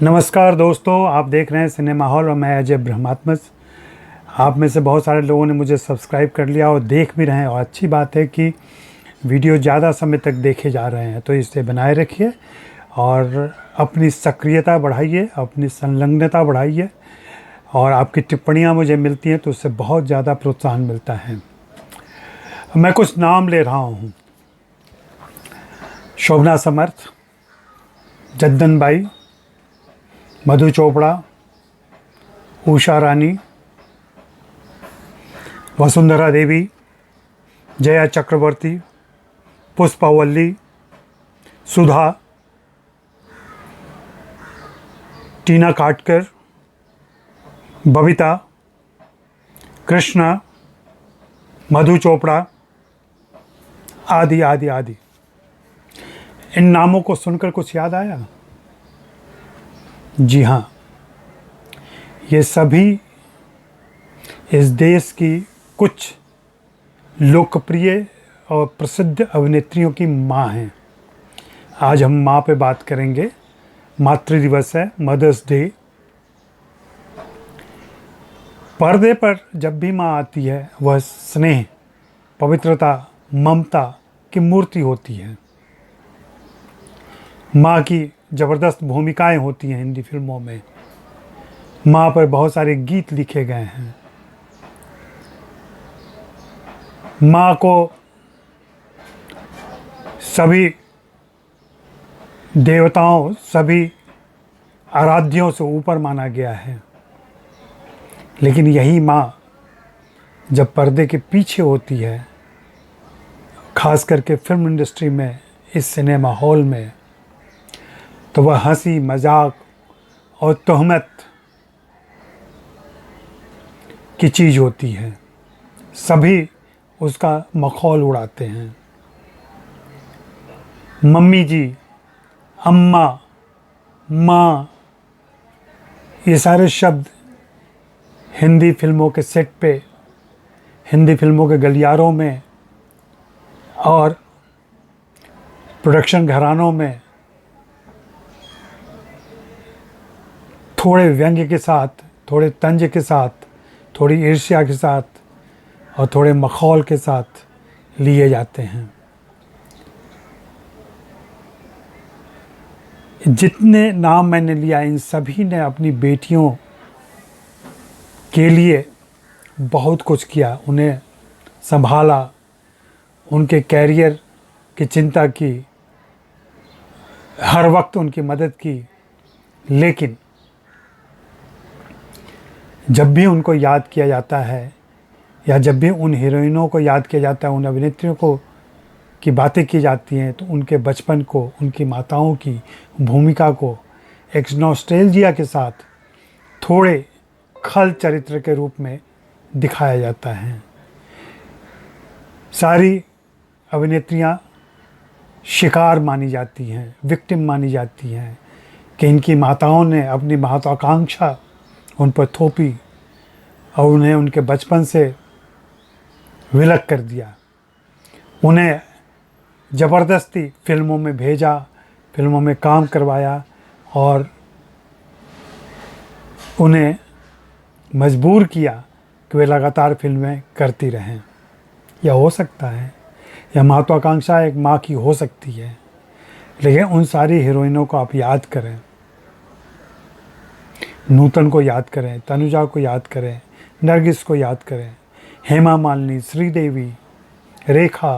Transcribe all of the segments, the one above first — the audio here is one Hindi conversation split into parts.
नमस्कार दोस्तों, आप देख रहे हैं सिनेमा हॉल और मैं अजय ब्रह्मात्मज। आप में से बहुत सारे लोगों ने मुझे सब्सक्राइब कर लिया और देख भी रहे हैं, और अच्छी बात है कि वीडियो ज़्यादा समय तक देखे जा रहे हैं, तो इसे बनाए रखिए और अपनी सक्रियता बढ़ाइए, अपनी संलग्नता बढ़ाइए। और आपकी टिप्पणियां मुझे मिलती हैं तो उससे बहुत ज़्यादा प्रोत्साहन मिलता है। मैं कुछ नाम ले रहा हूँ: शोभना समर्थ, जद्दन बाई, मधु चोपड़ा, उषा रानी, वसुंधरा देवी, जया चक्रवर्ती, पुष्पावल्ली, सुधा, टीना काटकर, बबीता, कृष्णा, मधु चोपड़ा, आदि आदि आदि। इन नामों को सुनकर कुछ याद आया? जी हाँ, ये सभी इस देश की कुछ लोकप्रिय और प्रसिद्ध अभिनेत्रियों की माँ हैं। आज हम माँ पे बात करेंगे। मातृ दिवस है, मदर्स डे। पर्दे पर जब भी माँ आती है वह स्नेह, पवित्रता, ममता की मूर्ति होती है। माँ की ज़बरदस्त भूमिकाएं होती हैं हिंदी फिल्मों में। माँ पर बहुत सारे गीत लिखे गए हैं। माँ को सभी देवताओं, सभी आराध्यों से ऊपर माना गया है। लेकिन यही माँ जब पर्दे के पीछे होती है, खास करके फिल्म इंडस्ट्री में, इस सिनेमा हॉल में, तो वह हंसी मजाक और तोहमत की चीज़ होती है। सभी उसका मखौल उड़ाते हैं। मम्मी जी, अम्मा, माँ, ये सारे शब्द हिंदी फिल्मों के सेट पे, हिंदी फिल्मों के गलियारों में और प्रोडक्शन घरानों में थोड़े व्यंग्य के साथ, थोड़े तंज के साथ, थोड़ी ईर्ष्या के साथ और थोड़े मखौल के साथ लिए जाते हैं। जितने नाम मैंने लिया, इन सभी ने अपनी बेटियों के लिए बहुत कुछ किया, उन्हें संभाला, उनके कैरियर की चिंता की, हर वक्त उनकी मदद की। लेकिन जब भी उनको याद किया जाता है, या जब भी उन हीरोइनों को याद किया जाता है, उन अभिनेत्रियों को की बातें की जाती हैं, तो उनके बचपन को, उनकी माताओं की भूमिका को एक नॉस्टैल्जिया के साथ थोड़े खल चरित्र के रूप में दिखाया जाता है। सारी अभिनेत्रियां शिकार मानी जाती हैं, विक्टिम मानी जाती हैं कि इनकी माताओं ने अपनी महत्वाकांक्षा उन पर थोपी और उन्हें उनके बचपन से विलग कर दिया। उन्हें ज़बरदस्ती फिल्मों में भेजा, फिल्मों में काम करवाया और उन्हें मजबूर किया कि वे लगातार फिल्में करती रहें। यह हो सकता है, यह महत्वाकांक्षा एक माँ की हो सकती है। लेकिन उन सारी हीरोइनों को आप याद करें, नूतन को याद करें, तनुजा को याद करें, नरगिस को याद करें, हेमा मालिनी, श्रीदेवी, रेखा,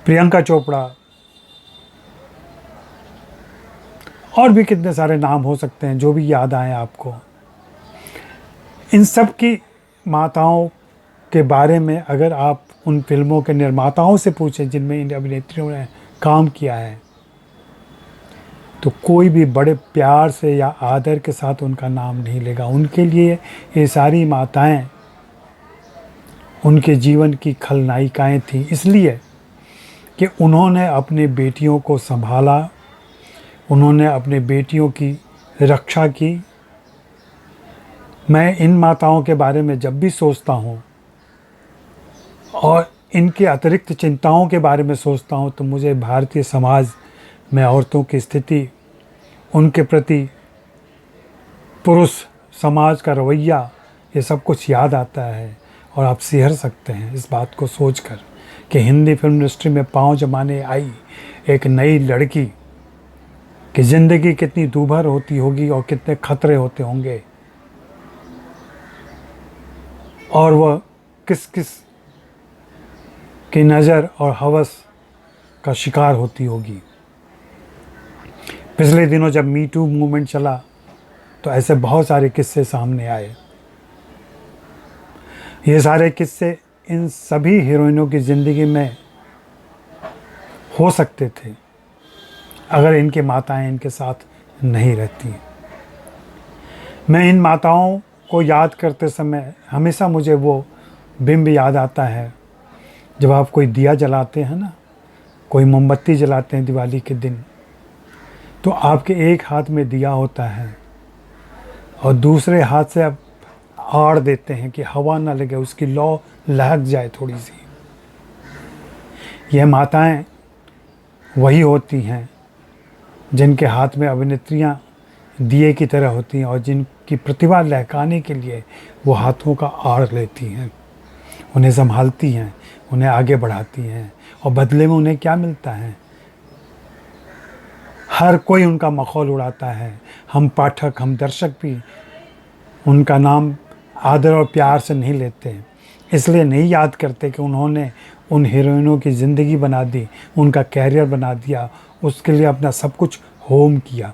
प्रियंका चोपड़ा, और भी कितने सारे नाम हो सकते हैं जो भी याद आए आपको। इन सब की माताओं के बारे में अगर आप उन फिल्मों के निर्माताओं से पूछें जिनमें इन अभिनेत्रियों ने काम किया है, तो कोई भी बड़े प्यार से या आदर के साथ उनका नाम नहीं लेगा। उनके लिए ये सारी माताएं उनके जीवन की खलनायिकाएं थीं, इसलिए कि उन्होंने अपने बेटियों को संभाला, उन्होंने अपने बेटियों की रक्षा की। मैं इन माताओं के बारे में जब भी सोचता हूँ और इनके अतिरिक्त चिंताओं के बारे में सोचता हूँ, तो मुझे भारतीय समाज में औरतों की स्थिति, उनके प्रति पुरुष समाज का रवैया, ये सब कुछ याद आता है और आप सिहर सकते हैं इस बात को सोचकर कि हिंदी फिल्म इंडस्ट्री में पांव जमाने आई एक नई लड़की कि ज़िंदगी कितनी दूभर होती होगी और कितने खतरे होते होंगे, और वह किस किस की नज़र और हवस का शिकार होती होगी। पिछले दिनों जब मी टू मूवमेंट चला तो ऐसे बहुत सारे किस्से सामने आए। ये सारे किस्से इन सभी हीरोइनों की ज़िंदगी में हो सकते थे अगर इनकी माताएं इनके साथ नहीं रहती। मैं इन माताओं को याद करते समय हमेशा मुझे वो बिंब याद आता है, जब आप कोई दिया जलाते हैं ना, कोई मोमबत्ती जलाते हैं दिवाली के दिन, तो आपके एक हाथ में दिया होता है और दूसरे हाथ से आप आड़ देते हैं कि हवा ना लगे, उसकी लौ लहक जाए थोड़ी सी। यह माताएं वही होती हैं जिनके हाथ में अभिनेत्रियां दिए की तरह होती हैं और जिनकी प्रतिभा लहकाने के लिए वो हाथों का आड़ लेती हैं, उन्हें संभालती हैं, उन्हें आगे बढ़ाती हैं, और बदले में उन्हें क्या मिलता है? हर कोई उनका मखौल उड़ाता है। हम पाठक, हम दर्शक भी उनका नाम आदर और प्यार से नहीं लेते, इसलिए नहीं याद करते कि उन्होंने उन हीरोइनों की ज़िंदगी बना दी, उनका कैरियर बना दिया, उसके लिए अपना सब कुछ होम किया।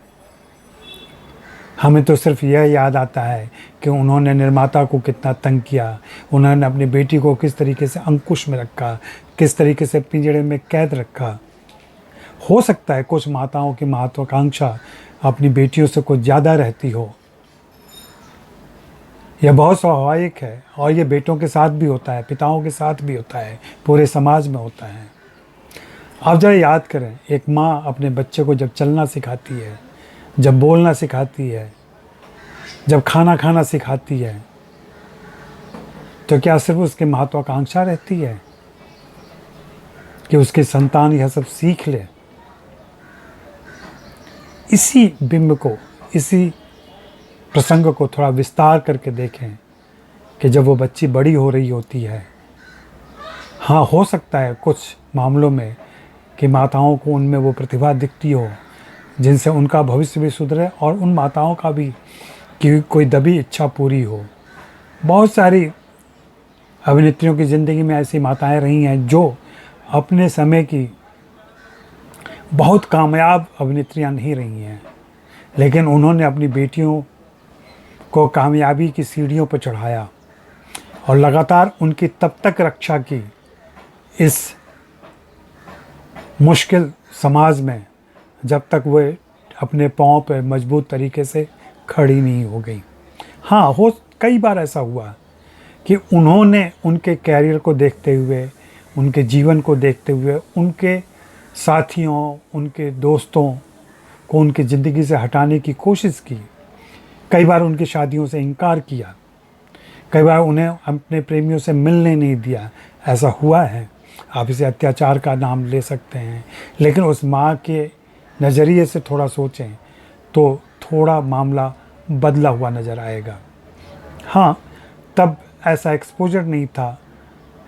हमें तो सिर्फ यह याद आता है कि उन्होंने निर्माता को कितना तंग किया, उन्होंने अपनी बेटी को किस तरीके से अंकुश में रखा, किस तरीके से पिंजड़े में कैद रखा। हो सकता है कुछ माताओं की महत्वाकांक्षा अपनी बेटियों से कुछ ज़्यादा रहती हो, यह बहुत स्वाभाविक है, और ये बेटों के साथ भी होता है, पिताओं के साथ भी होता है, पूरे समाज में होता है। आप जरा याद करें, एक माँ अपने बच्चे को जब चलना सिखाती है, जब बोलना सिखाती है, जब खाना खाना सिखाती है, तो क्या सिर्फ उसकी महत्वाकांक्षा रहती है कि उसकी संतान यह सब सीख ले? इसी बिंब को, इसी प्रसंग को थोड़ा विस्तार करके देखें कि जब वो बच्ची बड़ी हो रही होती है, हाँ हो सकता है कुछ मामलों में कि माताओं को उनमें वो प्रतिभा दिखती हो जिनसे उनका भविष्य भी सुधरे और उन माताओं का भी कि कोई दबी इच्छा पूरी हो। बहुत सारी अभिनेत्रियों की ज़िंदगी में ऐसी माताएं रही हैं जो अपने समय की बहुत कामयाब अभिनेत्रियां नहीं रही हैं, लेकिन उन्होंने अपनी बेटियों को कामयाबी की सीढ़ियों पर चढ़ाया और लगातार उनकी तब तक रक्षा की इस मुश्किल समाज में जब तक वे अपने पाँव पर मजबूत तरीके से खड़ी नहीं हो गई। हाँ, कई बार ऐसा हुआ कि उन्होंने उनके कैरियर को देखते हुए, उनके जीवन को देखते हुए, उनके साथियों, उनके दोस्तों को उनकी ज़िंदगी से हटाने की कोशिश की। कई बार उनकी शादियों से इनकार किया, कई बार उन्हें अपने प्रेमियों से मिलने नहीं दिया। ऐसा हुआ है, आप इसे अत्याचार का नाम ले सकते हैं, लेकिन उस माँ के नज़रिए से थोड़ा सोचें तो थोड़ा मामला बदला हुआ नज़र आएगा। हाँ, तब ऐसा एक्सपोजर नहीं था,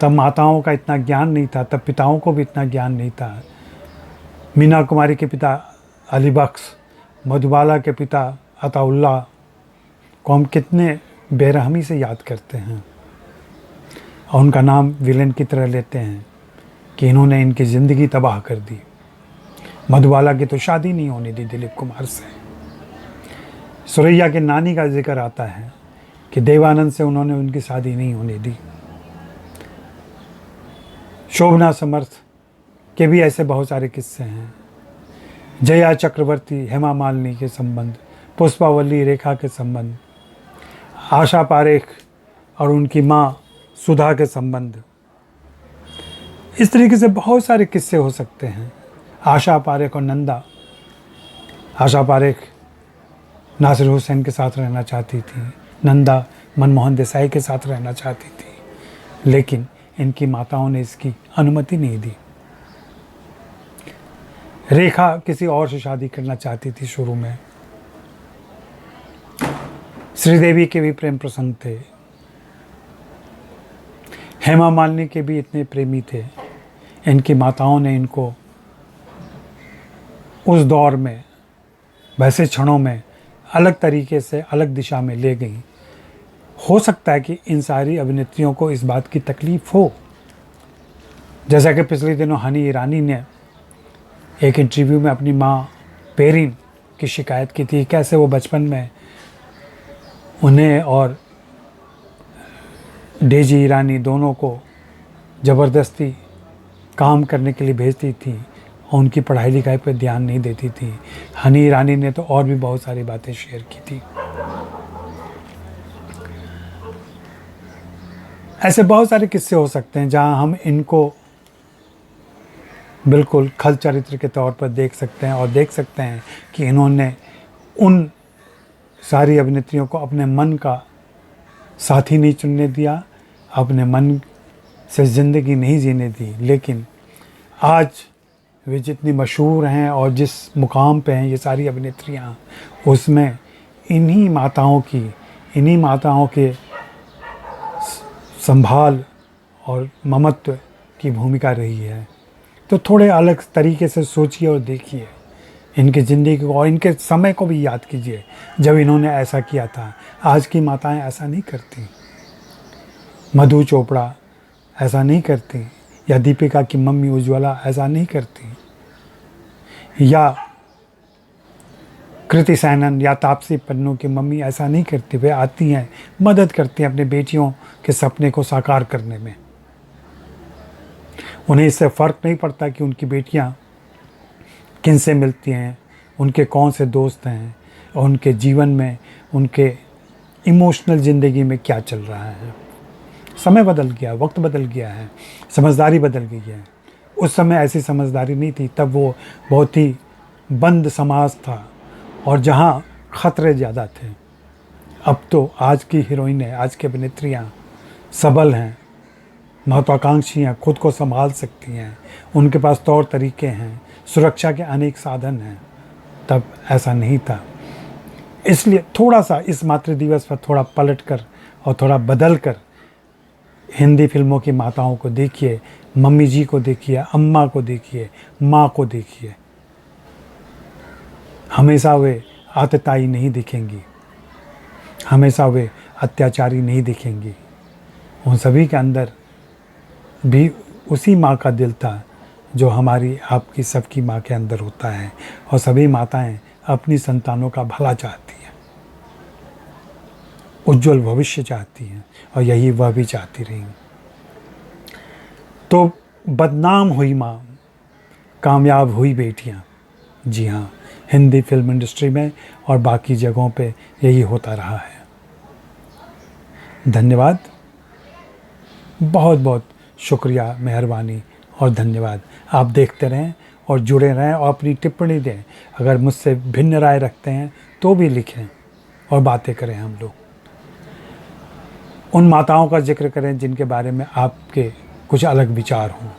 तब माताओं का इतना ज्ञान नहीं था, तब पिताओं को भी इतना ज्ञान नहीं था। मीना कुमारी के पिता अली बख्श, मधुबाला के पिता अताउल्लाह को हम कितने बेरहमी से याद करते हैं और उनका नाम विलेन की तरह लेते हैं कि इन्होंने इनकी ज़िंदगी तबाह कर दी। मधुबाला की तो शादी नहीं होने दी दिलीप कुमार से। सुरैया के नानी का जिक्र आता है कि देवानंद से उन्होंने उनकी शादी नहीं होने दी। शोभना समर्थ के भी ऐसे बहुत सारे किस्से हैं। जया चक्रवर्ती, हेमा मालिनी के संबंध, पुष्पावल्ली, रेखा के संबंध, आशा पारेख और उनकी माँ सुधा के संबंध, इस तरीके से बहुत सारे किस्से हो सकते हैं। आशा पारेख और नंदा, आशा पारेख नासिर हुसैन के साथ रहना चाहती थी, नंदा मनमोहन देसाई के साथ रहना चाहती थी, लेकिन इनकी माताओं ने इसकी अनुमति नहीं दी। रेखा किसी और से शादी करना चाहती थी शुरू में। श्रीदेवी के भी प्रेम प्रसंग थे, हेमा मालिनी के भी इतने प्रेमी थे। इनकी माताओं ने इनको उस दौर में, वैसे क्षणों में अलग तरीके से अलग दिशा में ले गई। हो सकता है कि इन सारी अभिनेत्रियों को इस बात की तकलीफ़ हो, जैसा कि पिछले दिनों हनी ईरानी ने एक इंटरव्यू में अपनी माँ पेरिन की शिकायत की थी, कैसे वो बचपन में उन्हें और डेजी ईरानी दोनों को ज़बरदस्ती काम करने के लिए भेजती थी और उनकी पढ़ाई लिखाई पर ध्यान नहीं देती थी। हनी ईरानी ने तो और भी बहुत सारी बातें शेयर की थी। ऐसे बहुत सारे किस्से हो सकते हैं जहां हम इनको बिल्कुल खल चरित्र के तौर पर देख सकते हैं और देख सकते हैं कि इन्होंने उन सारी अभिनेत्रियों को अपने मन का साथी नहीं चुनने दिया, अपने मन से ज़िंदगी नहीं जीने दी। लेकिन आज वे जितनी मशहूर हैं और जिस मुकाम पे हैं ये सारी अभिनेत्रियाँ, उसमें इन्हीं माताओं के संभाल और ममत्व की भूमिका रही है। तो थोड़े अलग तरीके से सोचिए और देखिए इनकी ज़िंदगी को और इनके समय को भी याद कीजिए जब इन्होंने ऐसा किया था। आज की माताएं ऐसा नहीं करती, मधु चोपड़ा ऐसा नहीं करती, या दीपिका की मम्मी उज्ज्वला ऐसा नहीं करती, या कृति सैनन या तापसी पन्नू की मम्मी ऐसा नहीं करती। वे आती हैं, मदद करती हैं अपने बेटियों के सपने को साकार करने में। उन्हें इससे फ़र्क नहीं पड़ता कि उनकी बेटियां किन से मिलती हैं, उनके कौन से दोस्त हैं और उनके जीवन में, उनके इमोशनल ज़िंदगी में क्या चल रहा है। समय बदल गया, वक्त बदल गया है, समझदारी बदल गई है। उस समय ऐसी समझदारी नहीं थी, तब वो बहुत ही बंद समाज था और जहाँ ख़तरे ज़्यादा थे। अब तो आज की हीरोइनें, आज की अभिनेत्रियाँ सबल हैं, महत्वाकांक्षी हैं, खुद को संभाल सकती हैं, उनके पास तौर तरीके हैं, सुरक्षा के अनेक साधन हैं। तब ऐसा नहीं था। इसलिए थोड़ा सा इस मातृ दिवस पर थोड़ा पलट कर और थोड़ा बदल कर हिंदी फिल्मों की माताओं को देखिए, मम्मी जी को देखिए, अम्मा को देखिए, माँ को देखिए। हमेशा वे आतताई नहीं दिखेंगी, हमेशा वे अत्याचारी नहीं दिखेंगी। उन सभी के अंदर भी उसी माँ का दिल था जो हमारी आपकी सबकी माँ के अंदर होता है। और सभी माताएं अपनी संतानों का भला चाहती हैं, उज्जवल भविष्य चाहती हैं, और यही वह भी चाहती रही। तो बदनाम हुई माँ, कामयाब हुई बेटियाँ। जी हाँ, हिंदी फिल्म इंडस्ट्री में और बाकी जगहों पे यही होता रहा है। धन्यवाद, बहुत बहुत शुक्रिया, मेहरबानी और धन्यवाद। आप देखते रहें और जुड़े रहें और अपनी टिप्पणी दें। अगर मुझसे भिन्न राय रखते हैं तो भी लिखें और बातें करें। हम लोग उन माताओं का जिक्र करें जिनके बारे में आपके कुछ अलग विचार हों।